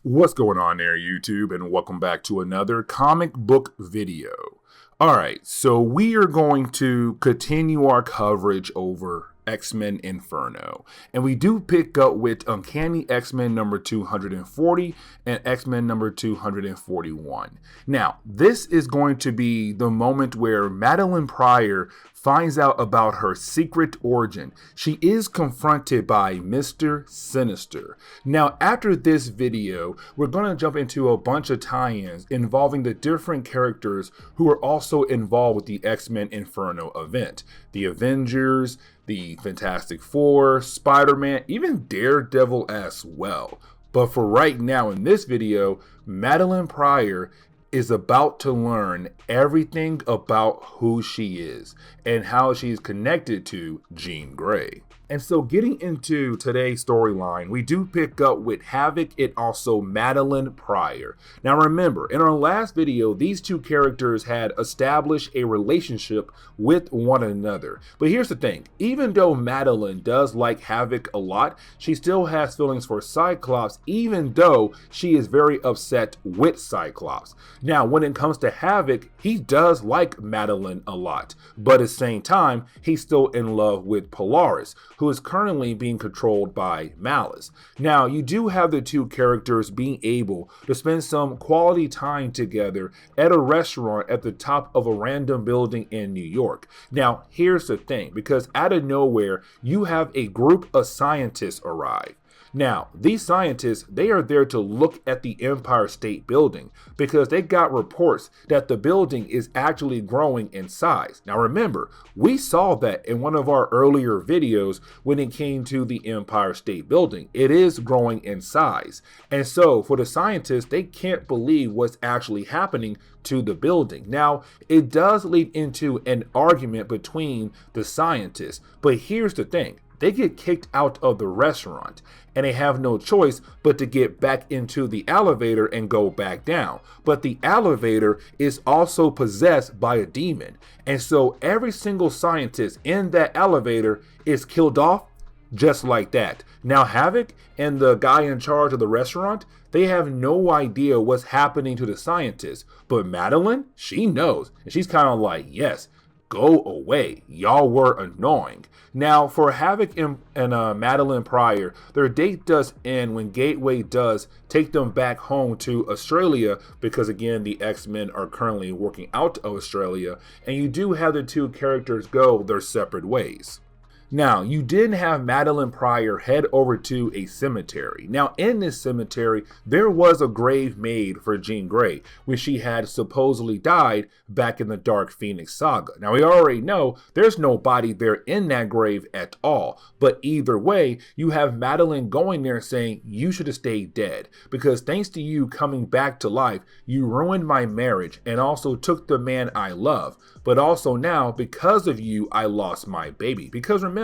What's going on there, YouTube, and welcome back to another comic book video. Alright, so we are going to continue our coverage over X-Men Inferno, and we do pick up with Uncanny X-Men number 240 and X-Men number 241. Now, this is going to be the moment where Madelyn Pryor finds out about her secret origin. She is confronted by Mr. Sinister. Now, after this video, we're going to jump into a bunch of tie-ins involving the different characters who are also involved with the X-Men Inferno event. The Avengers, the Fantastic Four, Spider-Man, even Daredevil as well. But for right now in this video, Madelyn Pryor is about to learn everything about who she is and how she's connected to Jean Grey. And so getting into today's storyline, we do pick up with Havoc and also Madelyn Pryor. Now remember, in our last video, these two characters had established a relationship with one another. But here's the thing, even though Madelyne does like Havoc a lot, she still has feelings for Cyclops, even though she is very upset with Cyclops. Now, when it comes to Havoc, he does like Madelyne a lot, but at the same time, he's still in love with Polaris, who is currently being controlled by Malice. Now, you do have the two characters being able to spend some quality time together at a restaurant at the top of a random building in New York. Now, here's the thing, because out of nowhere, you have a group of scientists arrive. Now, these scientists, they are there to look at the Empire State Building because they got reports that the building is actually growing in size. Now remember, we saw that in one of our earlier videos when it came to the Empire State Building. It is growing in size. And so for the scientists, they can't believe what's actually happening to the building. Now, it does lead into an argument between the scientists, but here's the thing. They get kicked out of the restaurant and they have no choice but to get back into the elevator and go back down. But the elevator is also possessed by a demon. And so every single scientist in that elevator is killed off just like that. Now Havoc and the guy in charge of the restaurant, they have no idea what's happening to the scientists. But Madelyne, she knows. And she's kind of like, yes, go away. Y'all were annoying. Now, for Havoc and Madelyn Pryor, their date does end when Gateway does take them back home to Australia because, again, the X-Men are currently working out of Australia, and you do have the two characters go their separate ways. Now, you did have Madelyn Pryor head over to a cemetery. Now, in this cemetery, there was a grave made for Jean Grey, when she had supposedly died back in the Dark Phoenix saga. Now, we already know there's no body there in that grave at all. But either way, you have Madelyne going there saying, you should have stayed dead. Because thanks to you coming back to life, you ruined my marriage and also took the man I love. But also now, because of you, I lost my baby. Because remember,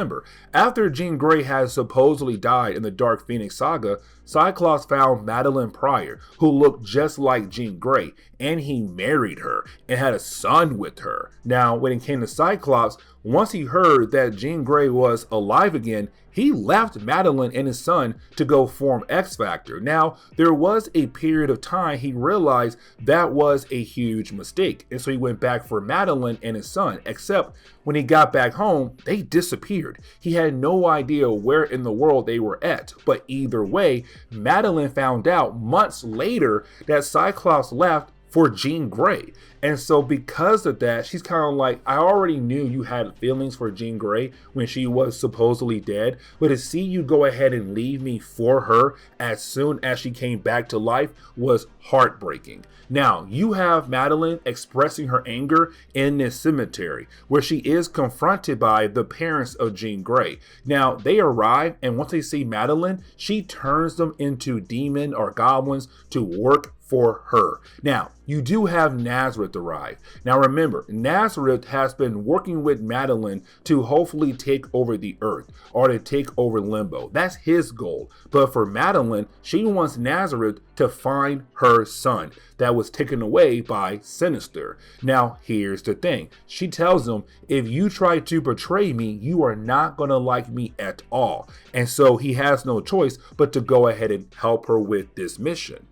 after Jean Grey has supposedly died in the Dark Phoenix saga, Cyclops found Madelyn Pryor, who looked just like Jean Grey, and he married her and had a son with her. Now, when it came to Cyclops, once he heard that Jean Grey was alive again, he left Madelyne and his son to go form X-Factor. Now, there was a period of time he realized that was a huge mistake, and so he went back for Madelyne and his son, except when he got back home, they disappeared. He had no idea where in the world they were at, but either way, Madelyne found out months later that Cyclops left for Jean Grey. And so because of that, she's kind of like, I already knew you had feelings for Jean Grey when she was supposedly dead, but to see you go ahead and leave me for her as soon as she came back to life was heartbreaking. Now, you have Madelyne expressing her anger in this cemetery, where she is confronted by the parents of Jean Grey. Now, they arrive, and once they see Madelyne, she turns them into demon or goblins to work for her. Now, you do have Nazareth arrive. Now remember, Nazareth has been working with Madelyne to hopefully take over the Earth or to take over Limbo. That's his goal. But for Madelyne, she wants Nazareth to find her son that was taken away by Sinister. Now, here's the thing. She tells him, if you try to betray me, you are not going to like me at all. And so he has no choice but to go ahead and help her with this mission.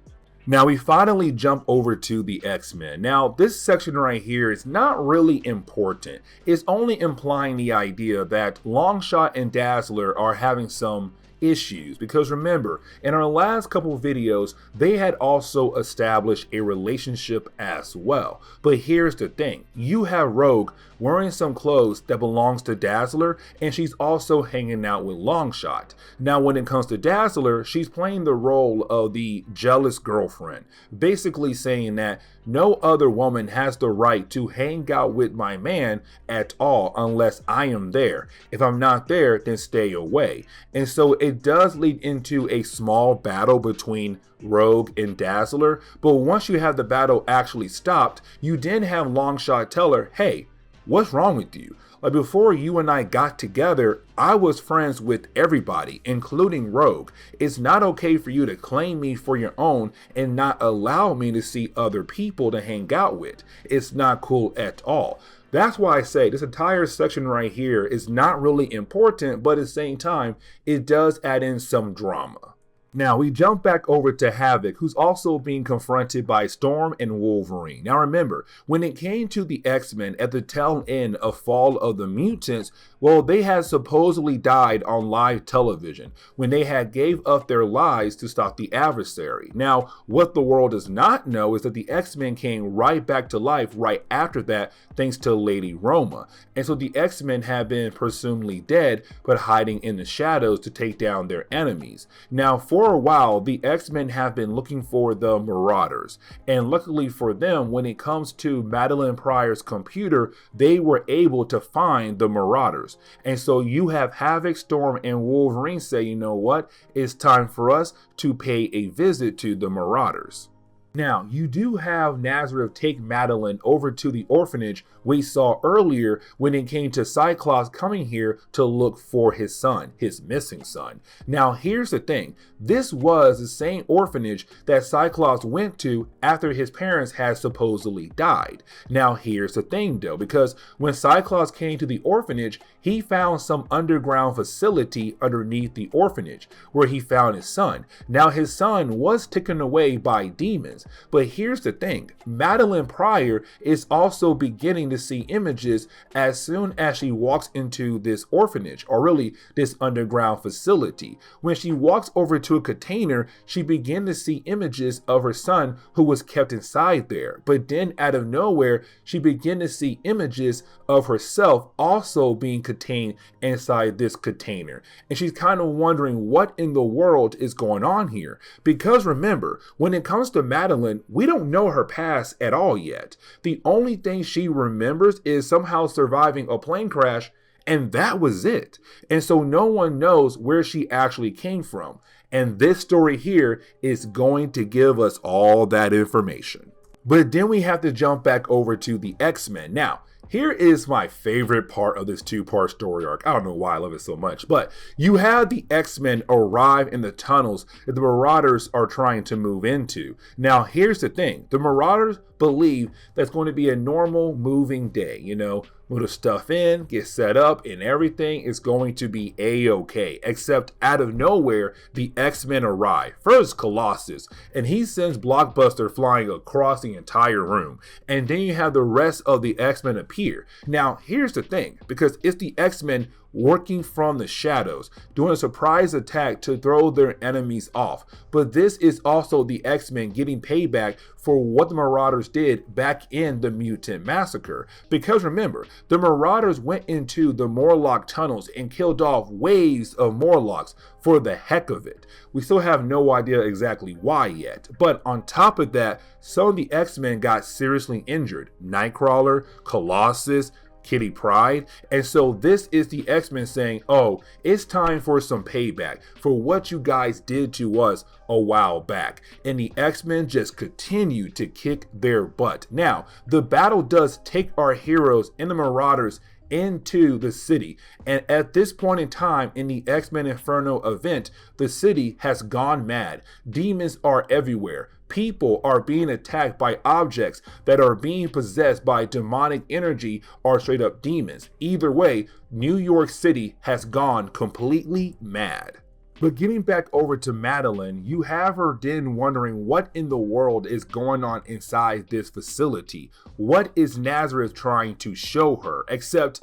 Now we finally jump over to the X-Men. Now this section right here is not really important. It's only implying the idea that Longshot and Dazzler are having some issues, because remember, in our last couple videos they had also established a relationship as well. But here's the thing, you have Rogue wearing some clothes that belongs to Dazzler, and she's also hanging out with Longshot. Now when it comes to Dazzler, she's playing the role of the jealous girlfriend, basically saying that no other woman has the right to hang out with my man at all unless I am there. If I'm not there, then stay away. And so it does lead into a small battle between Rogue and Dazzler, but once you have the battle actually stopped, you then have Longshot tell her, hey, what's wrong with you? Like, before you and I got together, I was friends with everybody, including Rogue. It's not okay for you to claim me for your own and not allow me to see other people to hang out with. It's not cool at all. That's why I say this entire section right here is not really important, but at the same time, it does add in some drama. Now we jump back over to Havoc, who's also being confronted by Storm and Wolverine. Now remember, when it came to the X-Men at the tail end of Fall of the Mutants, well, they had supposedly died on live television when they had gave up their lives to stop the adversary. Now, what the world does not know is that the X-Men came right back to life right after that, thanks to Lady Roma. And so the X-Men have been presumably dead, but hiding in the shadows to take down their enemies. Now, for a while, the X-Men have been looking for the Marauders. And luckily for them, when it comes to Madelyn Pryor's computer, they were able to find the Marauders. And so you have Havoc, Storm, and Wolverine say, you know what? It's time for us to pay a visit to the Marauders. Now, you do have Nazareth take Madelyne over to the orphanage we saw earlier when it came to Cyclops coming here to look for his son, his missing son. Now, here's the thing. This was the same orphanage that Cyclops went to after his parents had supposedly died. Now, here's the thing though, because when Cyclops came to the orphanage, he found some underground facility underneath the orphanage where he found his son. Now, his son was taken away by demons. But here's the thing, Madelyn Pryor is also beginning to see images as soon as she walks into this orphanage, or really this underground facility. When she walks over to a container, she begins to see images of her son who was kept inside there. But then out of nowhere, she begins to see images of herself also being contained inside this container. And she's kind of wondering what in the world is going on here. Because remember, when it comes to Madelyne, we don't know her past at all yet. The only thing she remembers is somehow surviving a plane crash, and that was it. And so no one knows where she actually came from. And this story here is going to give us all that information. But then we have to jump back over to the X-Men. Now, here is my favorite part of this two-part story arc. I don't know why I love it so much, but you have the X-Men arrive in the tunnels that the Marauders are trying to move into. Now, here's the thing. The Marauders believe that's going to be a normal moving day, you know, move the stuff in, get set up, and everything is going to be a-okay. Except out of nowhere, the X-Men arrive. First, Colossus, and he sends Blockbuster flying across the entire room. And then you have the rest of the X-Men appear. Now, here's the thing, because it's the X-Men working from the shadows, doing a surprise attack to throw their enemies off. But this is also the X-Men getting payback for what the Marauders did back in the Mutant Massacre. Because remember, the Marauders went into the Morlock tunnels and killed off waves of Morlocks for the heck of it. We still have no idea exactly why yet. But on top of that, some of the X-Men got seriously injured. Nightcrawler, Colossus, Kitty Pryde. And so this is the X-Men saying, oh, it's time for some payback for what you guys did to us a while back. And the X-Men just continue to kick their butt. Now, the battle does take our heroes and the Marauders into the city, and at this point in time in the X-Men Inferno event, the city has gone mad. Demons are everywhere. People are being attacked by objects that are being possessed by demonic energy or straight up demons. Either way, New York City has gone completely mad. But getting back over to Madelyne, you have her then wondering what in the world is going on inside this facility. What is Nazareth trying to show her? Except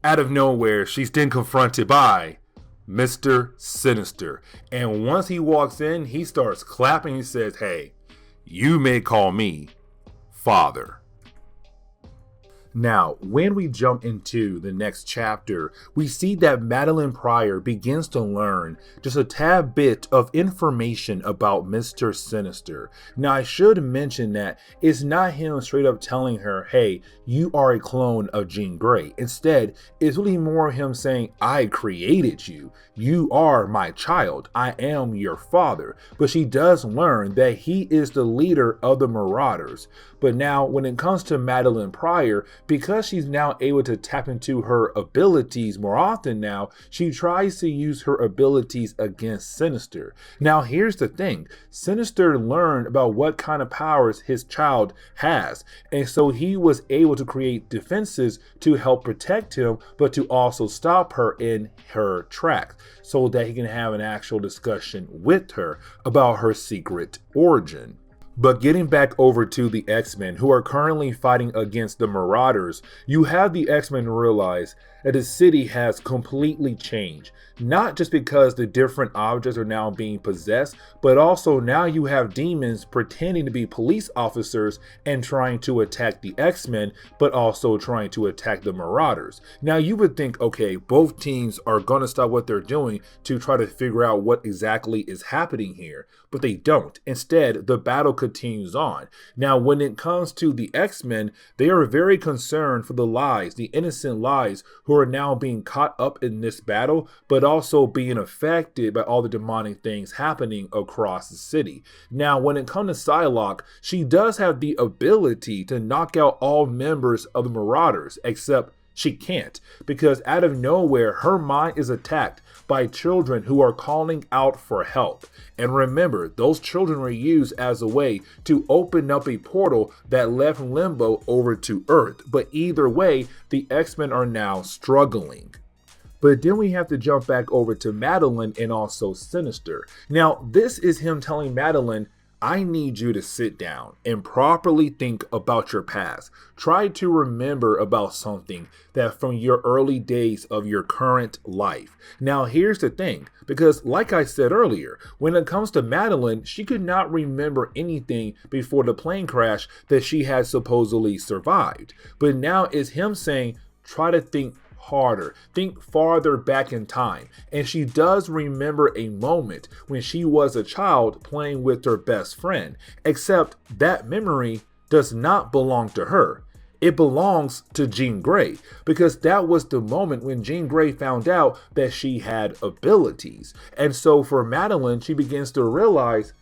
out of nowhere, she's then confronted by Mr. Sinister. And once he walks in, he starts clapping. He says, hey, you may call me Father. Now, when we jump into the next chapter, we see that Madelyn Pryor begins to learn just a tad bit of information about Mr. Sinister. Now, I should mention that it's not him straight up telling her, hey, you are a clone of Jean Grey. Instead, it's really more him saying, I created you. You are my child. I am your father. But she does learn that he is the leader of the Marauders. But now, when it comes to Madelyn Pryor, because she's now able to tap into her abilities more often now, she tries to use her abilities against Sinister. Now, here's the thing. Sinister learned about what kind of powers his child has. And so he was able to create defenses to help protect him, but to also stop her in her tracks so that he can have an actual discussion with her about her secret origin. But getting back over to the X-Men who are currently fighting against the Marauders, you have the X-Men realize that the city has completely changed. Not just because the different objects are now being possessed, but also now you have demons pretending to be police officers and trying to attack the X-Men, but also trying to attack the Marauders. Now you would think, okay, both teams are gonna stop what they're doing to try to figure out what exactly is happening here, but they don't. Instead, the battle continues on. Now, when it comes to the X-Men, they are very concerned for the lives, the innocent lives who are now being caught up in this battle, but also being affected by all the demonic things happening across the city. Now, when it comes to Psylocke, she does have the ability to knock out all members of the Marauders, except she can't, because out of nowhere, her mind is attacked by children who are calling out for help. And remember, those children were used as a way to open up a portal that led from Limbo over to Earth. But either way, the X-Men are now struggling. But then we have to jump back over to Madelyne and also Sinister. Now, this is him telling Madelyne, I need you to sit down and properly think about your past. Try to remember about something that from your early days of your current life. Now, here's the thing, because like I said earlier, when it comes to Madelyne, she could not remember anything before the plane crash that she had supposedly survived. But now it's him saying, try to think harder, think farther back in time. And she does remember a moment when she was a child playing with her best friend, except that memory does not belong to her. It belongs to Jean Grey, because that was the moment when Jean Grey found out that she had abilities. And so for Madelyne, she begins to realize,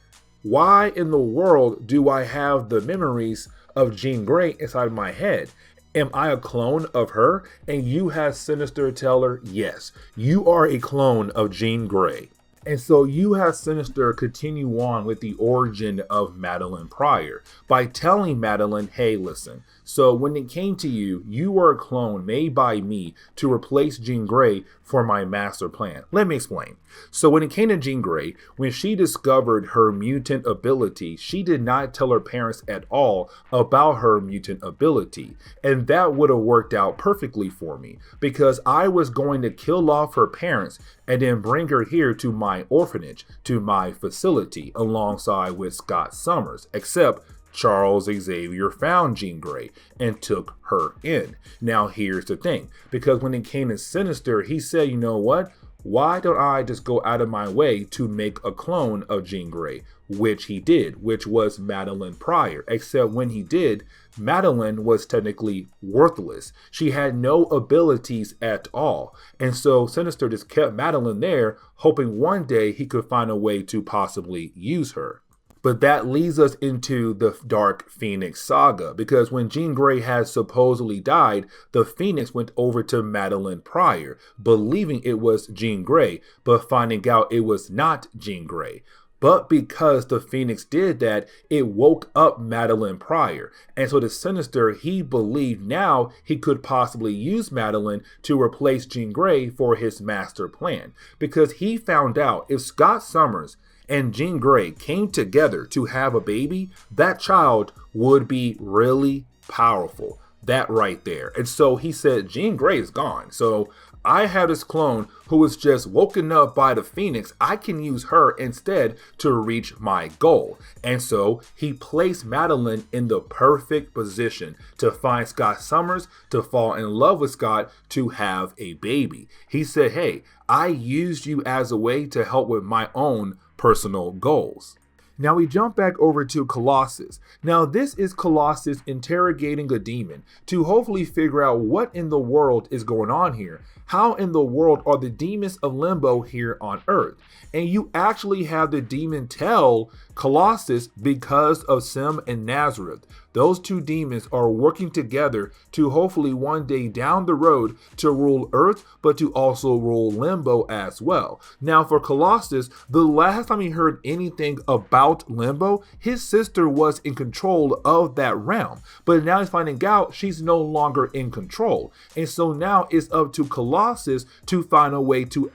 why in the world do I have the memories of Jean Grey inside my head? Am I a clone of her? And you have Sinister tell her, yes, you are a clone of Jean Grey. And so you have Sinister continue on with the origin of Madelyne Pryor by telling Madelyne, hey, listen, so when it came to you, you were a clone made by me to replace Jean Grey for my master plan. Let me explain. So when it came to Jean Grey, when she discovered her mutant ability, she did not tell her parents at all about her mutant ability. And that would have worked out perfectly for me, because I was going to kill off her parents and then bring her here to my orphanage, to my facility, alongside with Scott Summers, except Charles Xavier found Jean Grey and took her in. Now here's the thing, because when it came to Sinister, he said, you know what? why don't I just go out of my way to make a clone of Jean Grey? Which he did, which was Madelyn Pryor. Except when he did, Madelyne was technically worthless. She had no abilities at all. And so Sinister just kept Madelyne there, hoping one day he could find a way to possibly use her. But that leads us into the Dark Phoenix saga, because when Jean Grey had supposedly died, the Phoenix went over to Madelyn Pryor, believing it was Jean Grey, but finding out it was not Jean Grey. But because the Phoenix did that, it woke up Madelyn Pryor. And so the Sinister, he believed now he could possibly use Madelyne to replace Jean Grey for his master plan. Because he found out if Scott Summers and Jean Grey came together to have a baby, that child would be really powerful. That right there. And so he said, Jean Grey is gone. So I have this clone who was just woken up by the Phoenix. I can use her instead to reach my goal. And so he placed Madelyne in the perfect position to find Scott Summers, to fall in love with Scott, to have a baby. He said, hey, I used you as a way to help with my own personal goals. Now we jump back over to Colossus. Now this is Colossus interrogating a demon to hopefully figure out what in the world is going on here. How in the world are the demons of Limbo here on Earth? And you actually have the demon tell Colossus because of Sem and Nazareth. Those two demons are working together to hopefully one day down the road to rule Earth, but to also rule Limbo as well. Now for Colossus, the last time he heard anything about Limbo, his sister was in control of that realm. But now he's finding out she's no longer in control. And so now it's up to Colossus to find a way to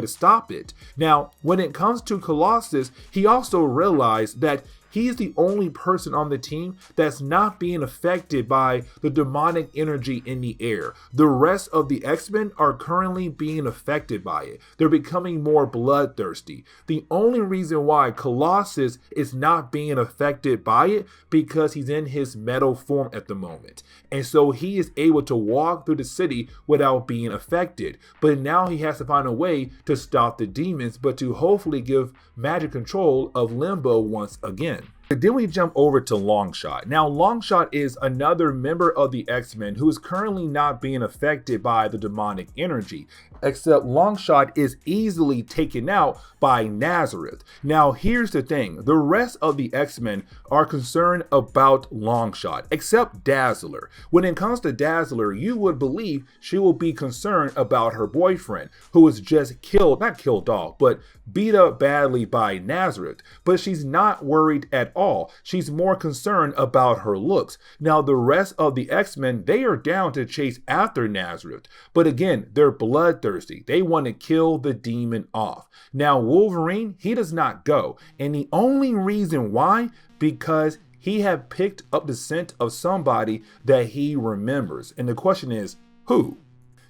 stop it. Now, when it comes to Colossus, he also realized that he is the only person on the team that's not being affected by the demonic energy in the air. The rest of the X-Men are currently being affected by it. They're becoming more bloodthirsty. The only reason why Colossus is not being affected by it because he's in his metal form at the moment. And so he is able to walk through the city without being affected. But now he has to find a way to stop the demons, but to hopefully give magic control of Limbo once again. Then we jump over to Longshot. Now Longshot is another member of the X-Men who is currently not being affected by the demonic energy, except Longshot is easily taken out by Nazareth. Now here's the thing, the rest of the X-Men are concerned about Longshot, except Dazzler. When it comes to Dazzler, you would believe she will be concerned about her boyfriend, who was just not killed off, but beat up badly by Nazareth. But she's not worried at all. She's more concerned about her looks. Now the rest of the X-Men, they are down to chase after Nazareth, but again, they're bloodthirsty. They want to kill the demon off. Now Wolverine, he does not go, and the only reason why, because he had picked up the scent of somebody that he remembers. And the question is, who?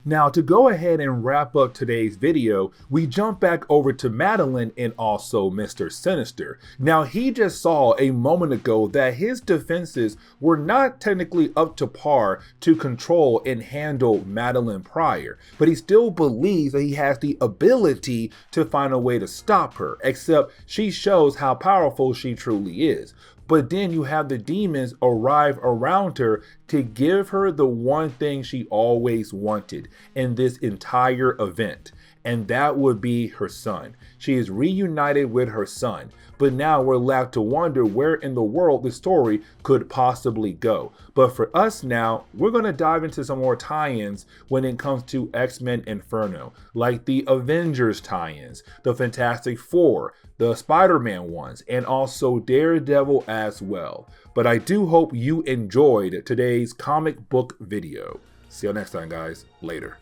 Now to go ahead and wrap up today's video, we jump back over to Madelyne and also Mr. Sinister. Now he just saw a moment ago that his defenses were not technically up to par to control and handle Madelyne Pryor, but he still believes that he has the ability to find a way to stop her, except she shows how powerful she truly is. But then you have the demons arrive around her to give her the one thing she always wanted in this entire event. And that would be her son. She is reunited with her son. But now we're left to wonder where in the world the story could possibly go. But for us now, we're going to dive into some more tie-ins when it comes to X-Men Inferno, like the Avengers tie-ins, the Fantastic Four, the Spider-Man ones, and also Daredevil as well. But I do hope you enjoyed today's comic book video. See you next time, guys. Later.